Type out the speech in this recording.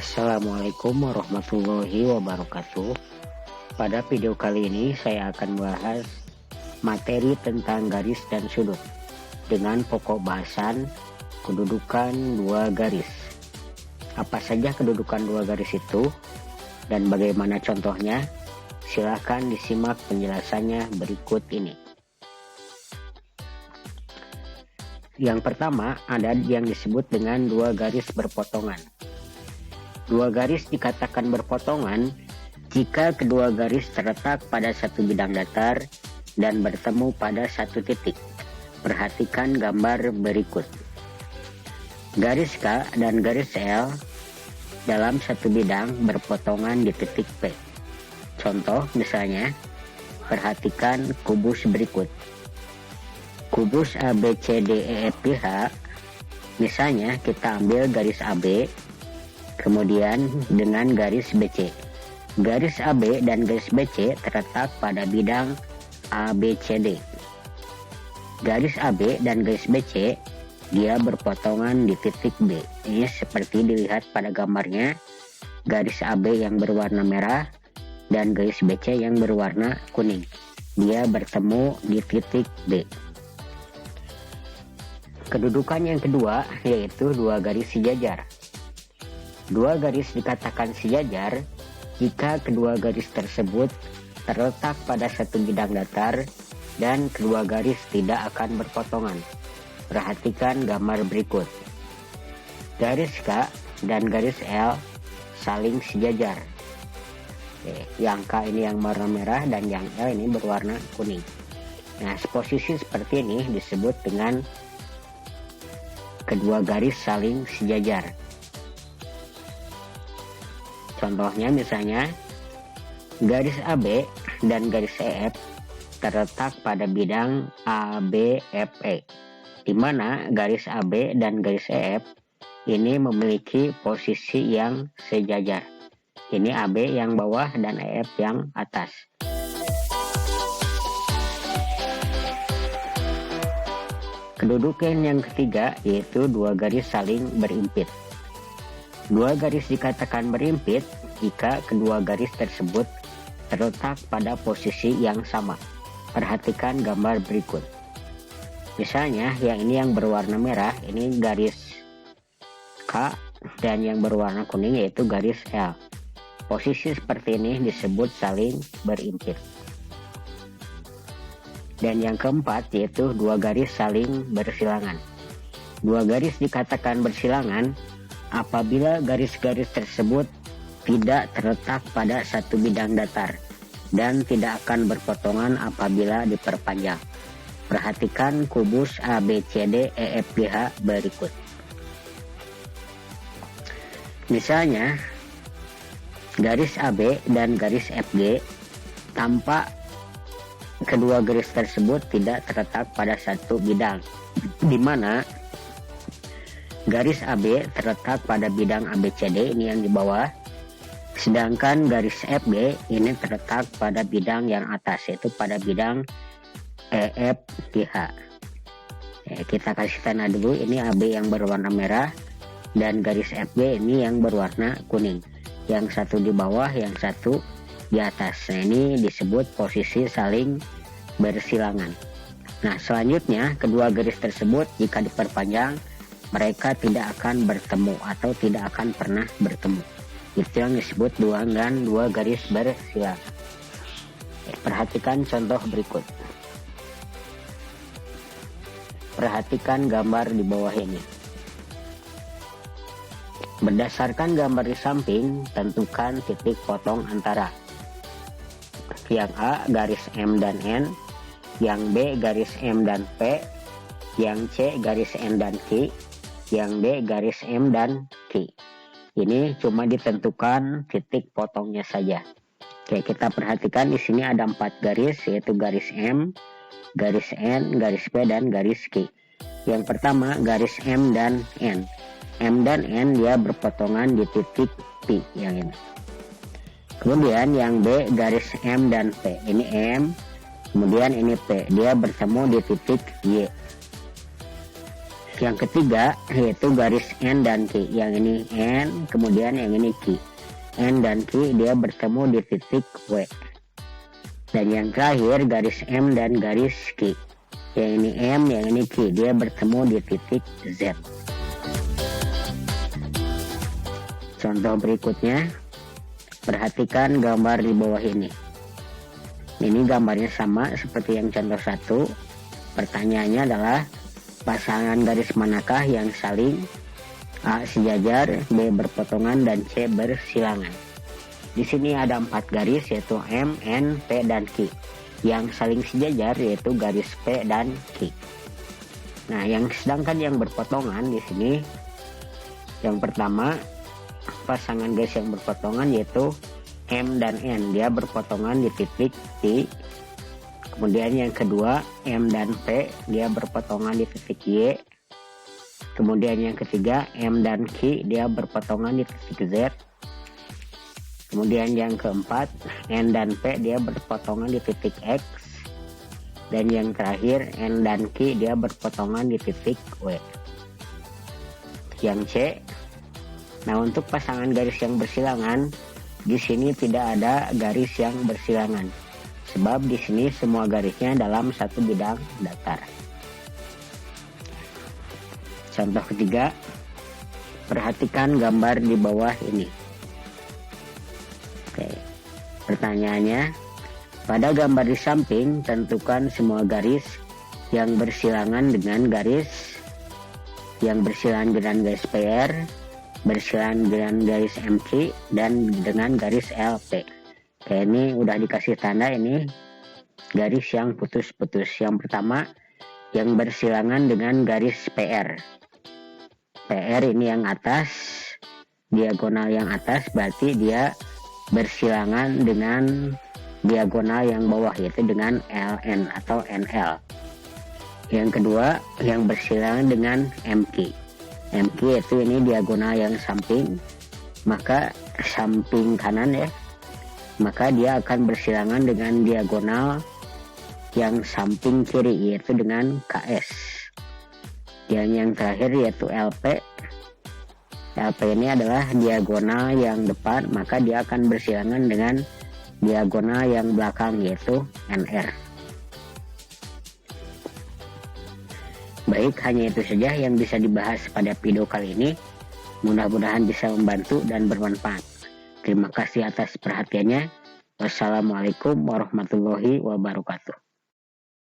Assalamualaikum warahmatullahi wabarakatuh. Pada video kali ini saya akan membahas materi tentang garis dan sudut dengan pokok bahasan kedudukan dua garis. Apa saja kedudukan dua garis itu dan bagaimana contohnya? Silahkan disimak penjelasannya berikut ini. Yang pertama ada yang disebut dengan dua garis berpotongan. Dua garis dikatakan berpotongan jika kedua garis terletak pada satu bidang datar dan bertemu pada satu titik. Perhatikan gambar berikut. Garis K dan garis L dalam satu bidang berpotongan di titik P. Contoh misalnya, perhatikan kubus berikut. Kubus ABCDEFGH, misalnya kita ambil garis AB, kemudian dengan garis BC. Garis AB dan garis BC terletak pada bidang ABCD. Garis AB dan garis BC dia berpotongan di titik B. Ini seperti dilihat pada gambarnya, garis AB yang berwarna merah dan garis BC yang berwarna kuning. Dia bertemu di titik B. Kedudukan yang kedua yaitu dua garis sejajar. Dua garis dikatakan sejajar jika kedua garis tersebut terletak pada satu bidang datar dan kedua garis tidak akan berpotongan. Perhatikan gambar berikut. Garis K dan garis L saling sejajar. Yang K ini yang warna merah dan yang L ini berwarna kuning. Nah, posisi seperti ini disebut dengan kedua garis saling sejajar. Contohnya misalnya, garis AB dan garis EF terletak pada bidang ABFE, di mana garis AB dan garis EF ini memiliki posisi yang sejajar. Ini AB yang bawah dan EF yang atas. Kedudukan yang ketiga yaitu dua garis saling berimpit. Dua garis dikatakan berimpit jika kedua garis tersebut terletak pada posisi yang sama. Perhatikan gambar berikut. Misalnya yang ini yang berwarna merah, ini garis K, dan yang berwarna kuning yaitu garis L. Posisi seperti ini disebut saling berimpit. Dan yang keempat yaitu dua garis saling bersilangan. Dua garis dikatakan bersilangan apabila garis-garis tersebut tidak terletak pada satu bidang datar dan tidak akan berpotongan apabila diperpanjang. Perhatikan kubus ABCDEFGH berikut. Misalnya, garis AB dan garis FG tampak kedua garis tersebut tidak terletak pada satu bidang, di mana garis AB terletak pada bidang ABCD, ini yang di bawah, sedangkan garis FG ini terletak pada bidang yang atas, yaitu pada bidang EFGH. Kita kasih tanda dulu, ini AB yang berwarna merah dan garis FG ini yang berwarna kuning. Yang satu di bawah, yang satu di atas. Nah, ini disebut posisi saling bersilangan. Nah, selanjutnya kedua garis tersebut jika diperpanjang mereka tidak akan bertemu atau tidak akan pernah bertemu. Itu yang disebut dua garis bersilangan. Perhatikan contoh berikut. Perhatikan gambar di bawah ini. Berdasarkan gambar di samping, tentukan titik potong antara yang A garis M dan N, yang B garis M dan P, yang C garis N dan Q, yang D garis M dan Q. Ini cuma ditentukan titik potongnya saja. Oke, kita perhatikan di sini ada 4 garis, yaitu garis M, garis N, garis P, dan garis Q. Yang pertama garis M dan N. M dan N dia berpotongan di titik P yang ini. Kemudian yang B garis M dan P, ini M, kemudian ini P, dia bertemu di titik Y. Yang ketiga yaitu garis N dan Q. Yang ini N, kemudian yang ini Q. N dan Q dia bertemu di titik W. Dan yang terakhir garis M dan garis Q. Yang ini M, yang ini Q, dia bertemu di titik Z. Contoh berikutnya, perhatikan gambar di bawah ini. Ini gambarnya sama seperti yang contoh 1. Pertanyaannya adalah pasangan garis manakah yang saling A sejajar, B berpotongan, dan C bersilangan. Di sini ada 4 garis yaitu M, N, P, dan Q. Yang saling sejajar yaitu garis P dan Q. Nah, sedangkan yang berpotongan di sini, yang pertama pasangan garis yang berpotongan yaitu M dan N, dia berpotongan di titik T. Kemudian yang kedua M dan P, dia berpotongan di titik Y. Kemudian yang ketiga M dan Q, dia berpotongan di titik Z. Kemudian yang keempat N dan P, dia berpotongan di titik X. Dan yang terakhir N dan Q, dia berpotongan di titik W. Yang C, nah untuk pasangan garis yang bersilangan, di sini tidak ada garis yang bersilangan, sebab di sini semua garisnya dalam satu bidang datar. Contoh ketiga, perhatikan gambar di bawah ini. Oke, pertanyaannya, pada gambar di samping tentukan semua garis yang bersilangan dengan garis PR, bersilangan dengan garis MC, dan dengan garis LP. Oke, ini udah dikasih tanda, ini garis yang putus-putus. Yang pertama yang bersilangan dengan garis PR. PR ini yang atas, diagonal yang atas, berarti dia bersilangan dengan diagonal yang bawah, yaitu dengan LN atau NL. Yang kedua yang bersilangan dengan MQ. MQ itu ini diagonal yang samping, maka samping kanan ya, maka dia akan bersilangan dengan diagonal yang samping kiri, yaitu dengan KS. Yang terakhir yaitu LP. LP ini adalah diagonal yang depan, maka dia akan bersilangan dengan diagonal yang belakang, yaitu NR. Baik, hanya itu saja yang bisa dibahas pada video kali ini. Mudah-mudahan bisa membantu dan bermanfaat. Terima kasih atas perhatiannya. Wassalamualaikum warahmatullahi wabarakatuh.